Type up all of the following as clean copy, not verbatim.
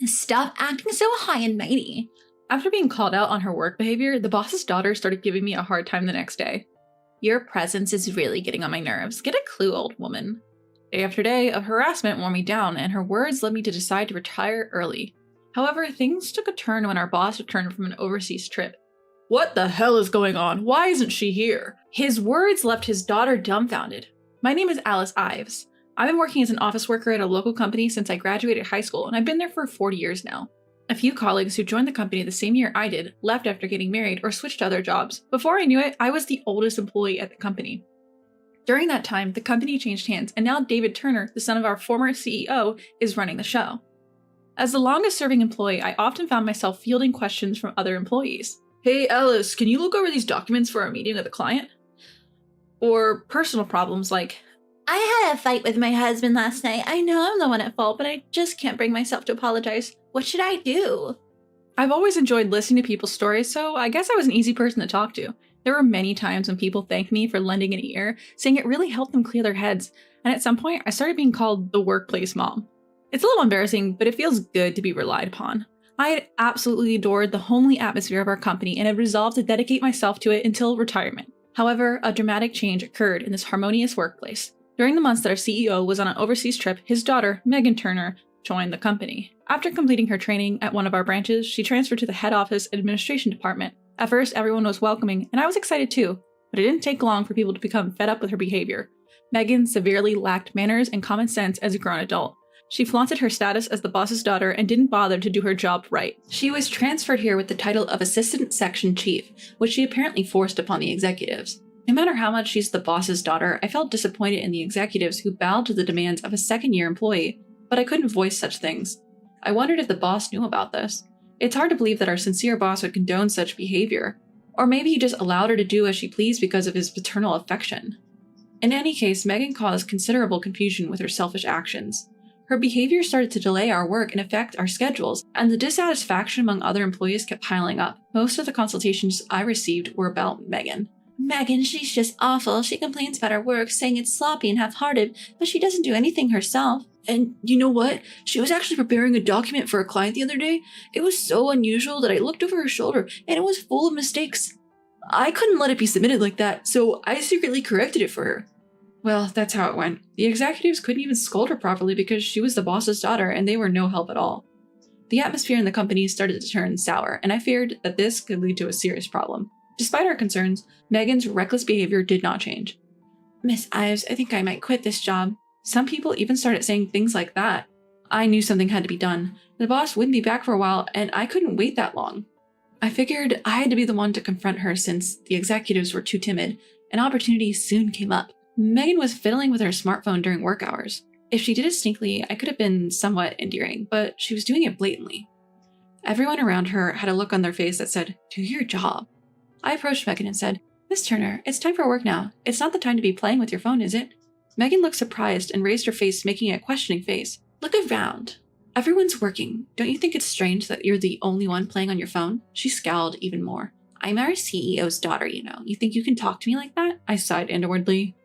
Stop acting so high and mighty. After being called out on her work behavior, the boss's daughter started giving me a hard time the next day. Your presence is really getting on my nerves. Get a clue, old woman. Day after day of harassment wore me down, and her words led me to decide to retire early. However, things took a turn when our boss returned from an overseas trip. What the hell is going on? Why isn't she here? His words left his daughter dumbfounded. My name is Alice Ives. I've been working as an office worker at a local company since I graduated high school, and I've been there for 40 years now. A few colleagues who joined the company the same year I did left after getting married or switched to other jobs. Before I knew it, I was the oldest employee at the company. During that time, the company changed hands, and now David Turner, the son of our former CEO, is running the show. As the longest-serving employee, I often found myself fielding questions from other employees. Hey Alice, can you look over these documents for our meeting with the client? Or personal problems like, I had a fight with my husband last night. I know I'm the one at fault, but I just can't bring myself to apologize. What should I do? I've always enjoyed listening to people's stories, so I guess I was an easy person to talk to. There were many times when people thanked me for lending an ear, saying it really helped them clear their heads, and at some point I started being called the workplace mom. It's a little embarrassing, but it feels good to be relied upon. I had absolutely adored the homely atmosphere of our company and had resolved to dedicate myself to it until retirement. However, a dramatic change occurred in this harmonious workplace. During the months that our CEO was on an overseas trip, his daughter, Megan Turner, joined the company. After completing her training at one of our branches, she transferred to the head office administration department. At first, everyone was welcoming, and I was excited too, but it didn't take long for people to become fed up with her behavior. Megan severely lacked manners and common sense as a grown adult. She flaunted her status as the boss's daughter and didn't bother to do her job right. She was transferred here with the title of Assistant Section Chief, which she apparently forced upon the executives. No matter how much she's the boss's daughter, I felt disappointed in the executives who bowed to the demands of a second-year employee, but I couldn't voice such things. I wondered if the boss knew about this. It's hard to believe that our sincere boss would condone such behavior, or maybe he just allowed her to do as she pleased because of his paternal affection. In any case, Megan caused considerable confusion with her selfish actions. Her behavior started to delay our work and affect our schedules, and the dissatisfaction among other employees kept piling up. Most of the consultations I received were about Megan. Megan, she's just awful. She complains about her work, saying it's sloppy and half-hearted, but she doesn't do anything herself. And you know what? She was actually preparing a document for a client the other day. It was so unusual that I looked over her shoulder, and it was full of mistakes. I couldn't let it be submitted like that, so I secretly corrected it for her. Well, that's how it went. The executives couldn't even scold her properly because she was the boss's daughter and they were no help at all. The atmosphere in the company started to turn sour, and I feared that this could lead to a serious problem. Despite our concerns, Megan's reckless behavior did not change. Miss Ives, I think I might quit this job. Some people even started saying things like that. I knew something had to be done. The boss wouldn't be back for a while, and I couldn't wait that long. I figured I had to be the one to confront her since the executives were too timid. An opportunity soon came up. Megan was fiddling with her smartphone during work hours. If she did it sneakily, I could have been somewhat endearing, but she was doing it blatantly. Everyone around her had a look on their face that said, "Do your job." I approached Megan and said, "Miss Turner, it's time for work now. It's not the time to be playing with your phone, is it?" Megan looked surprised and raised her face, making a questioning face. Look around. Everyone's working. Don't you think it's strange that you're the only one playing on your phone? She scowled even more. I'm our CEO's daughter, you know. You think you can talk to me like that? I sighed inwardly.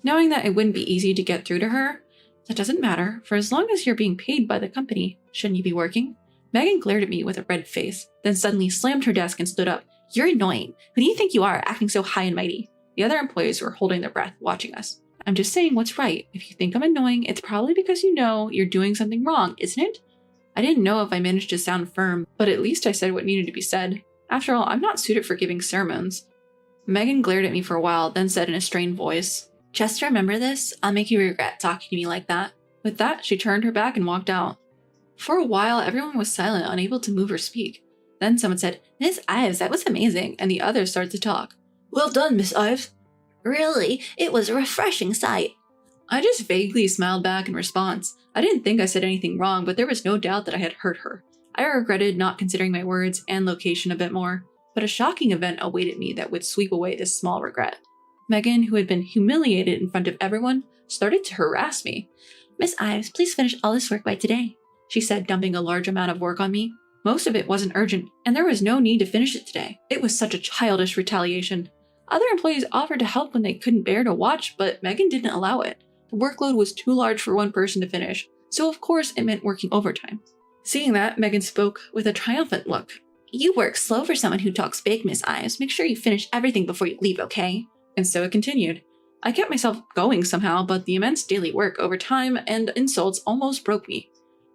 Knowing that it wouldn't be easy to get through to her, that doesn't matter, for as long as you're being paid by the company, shouldn't you be working? Megan glared at me with a red face, then suddenly slammed her desk and stood up. You're annoying. Who do you think you are, acting so high and mighty? The other employees were holding their breath, watching us. I'm just saying what's right. If you think I'm annoying, it's probably because you know you're doing something wrong, isn't it? I didn't know if I managed to sound firm, but at least I said what needed to be said. After all, I'm not suited for giving sermons. Megan glared at me for a while, then said in a strained voice, "Just remember this. I'll make you regret talking to me like that." With that, she turned her back and walked out. For a while, everyone was silent, unable to move or speak. Then someone said, "Miss Ives, that was amazing," and the others started to talk. Well done, Miss Ives. Really, it was a refreshing sight. I just vaguely smiled back in response. I didn't think I said anything wrong, but there was no doubt that I had hurt her. I regretted not considering my words and location a bit more, but a shocking event awaited me that would sweep away this small regret. Megan, who had been humiliated in front of everyone, started to harass me. "Miss Ives, please finish all this work by today," she said, dumping a large amount of work on me. Most of it wasn't urgent, and there was no need to finish it today. It was such a childish retaliation. Other employees offered to help when they couldn't bear to watch, but Megan didn't allow it. The workload was too large for one person to finish, so of course it meant working overtime. Seeing that, Megan spoke with a triumphant look. You work slow for someone who talks big, Miss Ives. Make sure you finish everything before you leave, okay? And so it continued. I kept myself going somehow, but the immense daily work, overtime, and insults almost broke me.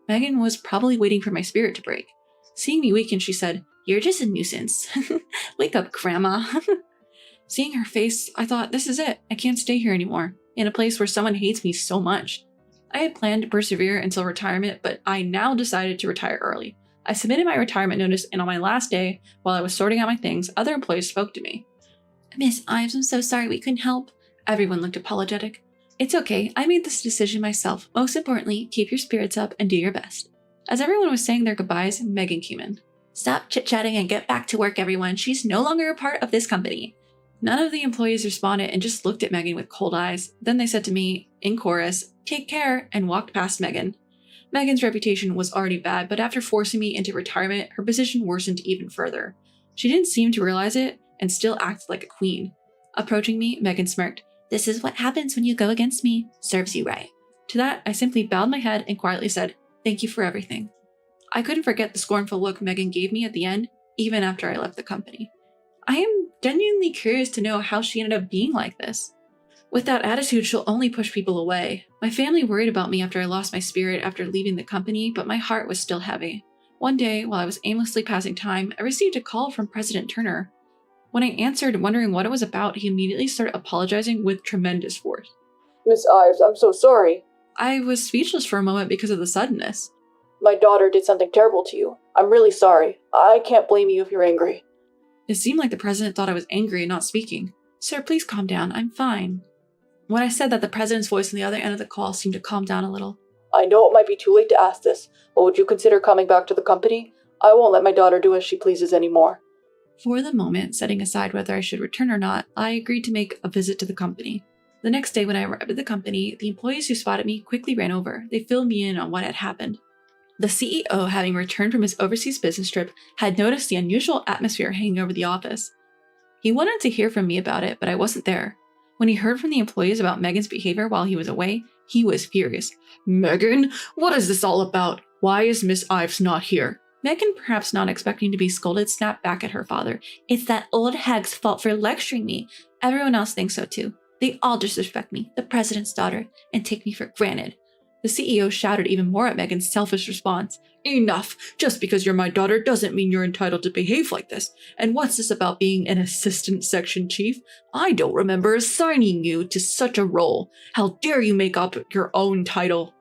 Megan was probably waiting for my spirit to break. Seeing me weaken, she said, "You're just a nuisance. Wake up, Grandma." Seeing her face, I thought, this is it. I can't stay here anymore, in a place where someone hates me so much. I had planned to persevere until retirement, but I now decided to retire early. I submitted my retirement notice, and on my last day, while I was sorting out my things, other employees spoke to me. Miss Ives, I'm so sorry we couldn't help. Everyone looked apologetic. It's okay, I made this decision myself. Most importantly, keep your spirits up and do your best. As everyone was saying their goodbyes, Megan came in. Stop chit-chatting and get back to work, everyone. She's no longer a part of this company. None of the employees responded and just looked at Megan with cold eyes. Then they said to me, in chorus, "Take care," and walked past Megan. Megan's reputation was already bad, but after forcing me into retirement, her position worsened even further. She didn't seem to realize it and still acted like a queen. Approaching me, Megan smirked. This is what happens when you go against me. Serves you right. To that, I simply bowed my head and quietly said, "Thank you for everything." I couldn't forget the scornful look Megan gave me at the end, even after I left the company. I am genuinely curious to know how she ended up being like this. With that attitude, she'll only push people away. My family worried about me after I lost my spirit after leaving the company, but my heart was still heavy. One day, while I was aimlessly passing time, I received a call from President Turner. When I answered, wondering what it was about, he immediately started apologizing with tremendous force. "Miss Ives, I'm so sorry. I was speechless for a moment because of the suddenness. My daughter did something terrible to you. I'm really sorry. I can't blame you if you're angry." It seemed like the president thought I was angry and not speaking. "Sir, please calm down. I'm fine." When I said that, the president's voice on the other end of the call seemed to calm down a little. "I know it might be too late to ask this, but would you consider coming back to the company? I won't let my daughter do as she pleases anymore." For the moment, setting aside whether I should return or not, I agreed to make a visit to the company. The next day when I arrived at the company, the employees who spotted me quickly ran over. They filled me in on what had happened. The CEO, having returned from his overseas business trip, had noticed the unusual atmosphere hanging over the office. He wanted to hear from me about it, but I wasn't there. When he heard from the employees about Megan's behavior while he was away, he was furious. "Megan, what is this all about? Why is Miss Ives not here?" Megan, perhaps not expecting to be scolded, snapped back at her father. It's that old hag's fault for lecturing me. Everyone else thinks so too. They all disrespect me, the president's daughter, and take me for granted. The CEO shouted even more at Megan's selfish response. "Enough! Just because you're my daughter doesn't mean you're entitled to behave like this. And what's this about being an assistant section chief? I don't remember assigning you to such a role. How dare you make up your own title?"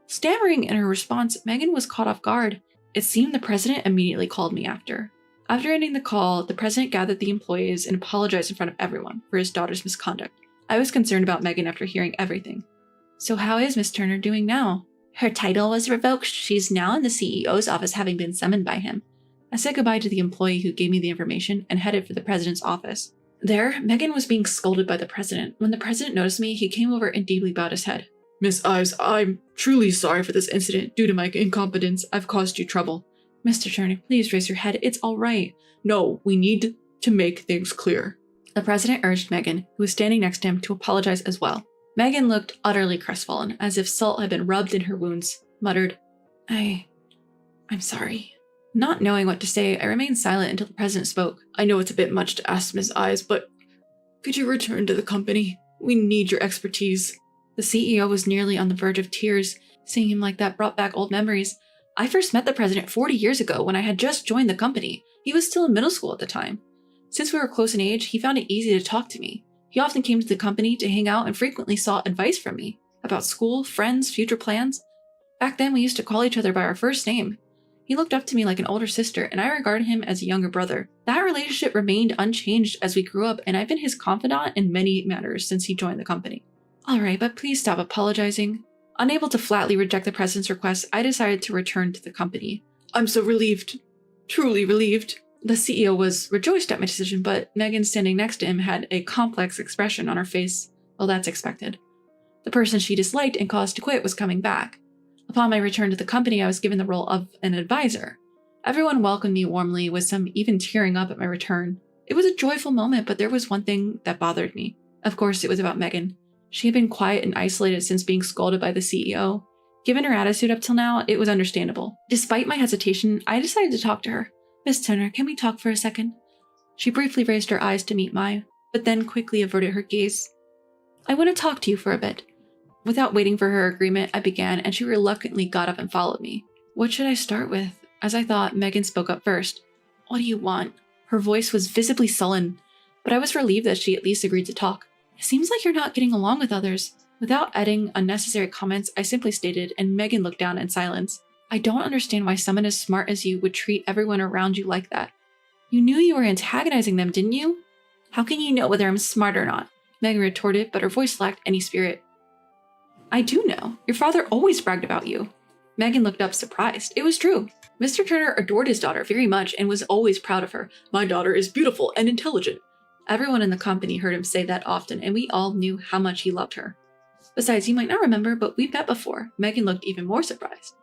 Stammering in her response, Megan was caught off guard. It seemed the president immediately called me after. After ending the call, the president gathered the employees and apologized in front of everyone for his daughter's misconduct. I was concerned about Megan after hearing everything. "So how is Miss Turner doing now?" Her title was revoked. She's now in the CEO's office, having been summoned by him. I said goodbye to the employee who gave me the information and headed for the president's office. There, Megan was being scolded by the president. When the president noticed me, he came over and deeply bowed his head. "Miss Ives, I'm truly sorry for this incident. Due to my incompetence, I've caused you trouble." "Mr. Turner, please raise your head. It's all right." "No, we need to make things clear." The president urged Megan, who was standing next to him, to apologize as well. Megan looked utterly crestfallen, as if salt had been rubbed in her wounds, muttered, I'm sorry." Not knowing what to say, I remained silent until the president spoke. "I know it's a bit much to ask, Miss Ives, but could you return to the company? We need your expertise." The CEO was nearly on the verge of tears. Seeing him like that brought back old memories. I first met the president 40 years ago when I had just joined the company. He was still in middle school at the time. Since we were close in age, he found it easy to talk to me. He often came to the company to hang out and frequently sought advice from me about school, friends, future plans. Back then, we used to call each other by our first name. He looked up to me like an older sister, and I regarded him as a younger brother. That relationship remained unchanged as we grew up, and I've been his confidant in many matters since he joined the company. "All right, but please stop apologizing." Unable to flatly reject the president's request, I decided to return to the company. "I'm so relieved. Truly relieved." The CEO was rejoiced at my decision, but Megan, standing next to him, had a complex expression on her face. Well, that's expected. The person she disliked and caused to quit was coming back. Upon my return to the company, I was given the role of an advisor. Everyone welcomed me warmly, with some even tearing up at my return. It was a joyful moment, but there was one thing that bothered me. Of course, it was about Megan. She had been quiet and isolated since being scolded by the CEO. Given her attitude up till now, it was understandable. Despite my hesitation, I decided to talk to her. Miss Turner, can we talk for a second? She briefly raised her eyes to meet mine, but then quickly averted her gaze. I want to talk to you for a bit. Without waiting for her agreement, I began, and she reluctantly got up and followed me. What should I start with? As I thought, Megan spoke up first. What do you want? Her voice was visibly sullen, but I was relieved that she at least agreed to talk. It seems like you're not getting along with others. Without adding unnecessary comments, I simply stated, and Megan looked down in silence. I don't understand why someone as smart as you would treat everyone around you like that. You knew you were antagonizing them, didn't you? How can you know whether I'm smart or not? Megan retorted, but her voice lacked any spirit. I do know. Your father always bragged about you. Megan looked up surprised. It was true. Mr. Turner adored his daughter very much and was always proud of her. My daughter is beautiful and intelligent. Everyone in the company heard him say that often, and we all knew how much he loved her. Besides, you might not remember, but we've met before. Megan looked even more surprised.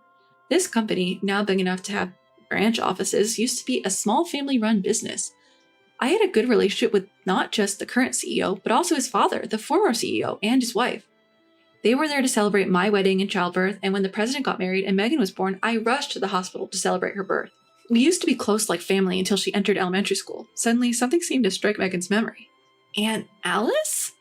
This company, now big enough to have branch offices, used to be a small family-run business. I had a good relationship with not just the current CEO, but also his father, the former CEO, and his wife. They were there to celebrate my wedding and childbirth, and when the president got married and Megan was born, I rushed to the hospital to celebrate her birth. We used to be close like family until she entered elementary school. Suddenly, something seemed to strike Megan's memory. Aunt Alice?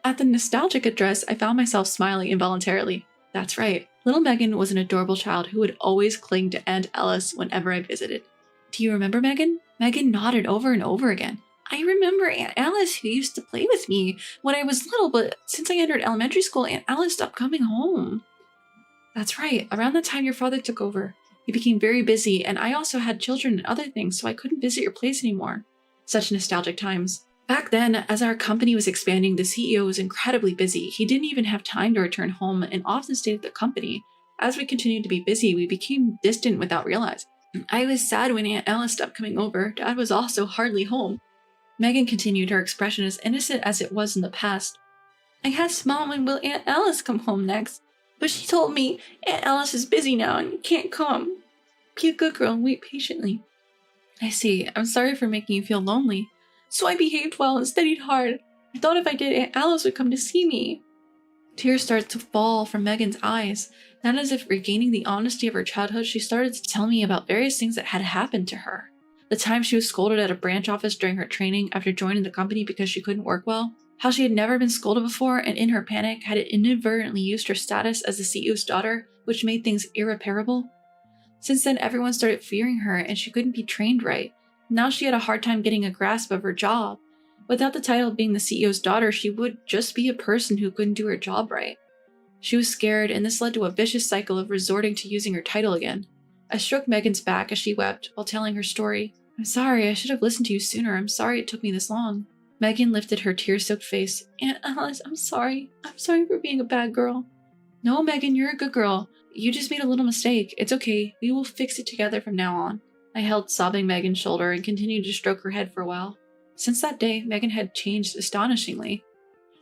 At the nostalgic address, I found myself smiling involuntarily. That's right. Little Megan was an adorable child who would always cling to Aunt Alice whenever I visited. Do you remember Megan? Megan nodded over and over again. I remember Aunt Alice who used to play with me when I was little, but since I entered elementary school, Aunt Alice stopped coming home. That's right. Around the time your father took over, he became very busy, and I also had children and other things, so I couldn't visit your place anymore. Such nostalgic times. Back then, as our company was expanding, the CEO was incredibly busy. He didn't even have time to return home and often stayed at the company. As we continued to be busy, we became distant without realizing. I was sad when Aunt Alice stopped coming over. Dad was also hardly home. Megan continued, her expression as innocent as it was in the past. I asked Mom when will Aunt Alice come home next, but she told me Aunt Alice is busy now and can't come. Be a good girl and wait patiently. I see. I'm sorry for making you feel lonely. So I behaved well and studied hard. I thought if I did, Aunt Alice would come to see me. Tears started to fall from Megan's eyes. Then, as if regaining the honesty of her childhood, she started to tell me about various things that had happened to her. The time she was scolded at a branch office during her training after joining the company because she couldn't work well. How she had never been scolded before and in her panic had inadvertently used her status as the CEO's daughter, which made things irreparable. Since then, everyone started fearing her and she couldn't be trained right. Now she had a hard time getting a grasp of her job. Without the title of being the CEO's daughter, she would just be a person who couldn't do her job right. She was scared, and this led to a vicious cycle of resorting to using her title again. I stroked Megan's back as she wept while telling her story. I'm sorry, I should have listened to you sooner. I'm sorry it took me this long. Megan lifted her tear-soaked face. Aunt Alice, I'm sorry. I'm sorry for being a bad girl. No, Megan, you're a good girl. You just made a little mistake. It's okay. We will fix it together from now on. I held sobbing Megan's shoulder and continued to stroke her head for a while. Since that day, Megan had changed astonishingly.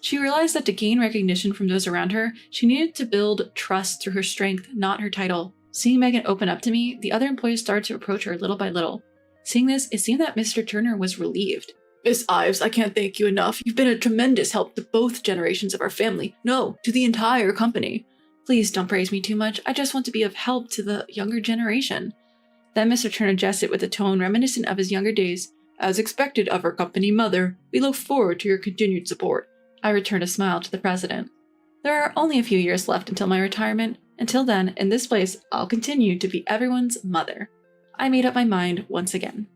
She realized that to gain recognition from those around her, she needed to build trust through her strength, not her title. Seeing Megan open up to me, the other employees started to approach her little by little. Seeing this, it seemed that Mr. Turner was relieved. Miss Ives, I can't thank you enough. You've been a tremendous help to both generations of our family. No, to the entire company. Please don't praise me too much. I just want to be of help to the younger generation. Then Mr. Turner jested with a tone reminiscent of his younger days. As expected of our company mother, we look forward to your continued support. I returned a smile to the president. There are only a few years left until my retirement. Until then, in this place, I'll continue to be everyone's mother. I made up my mind once again.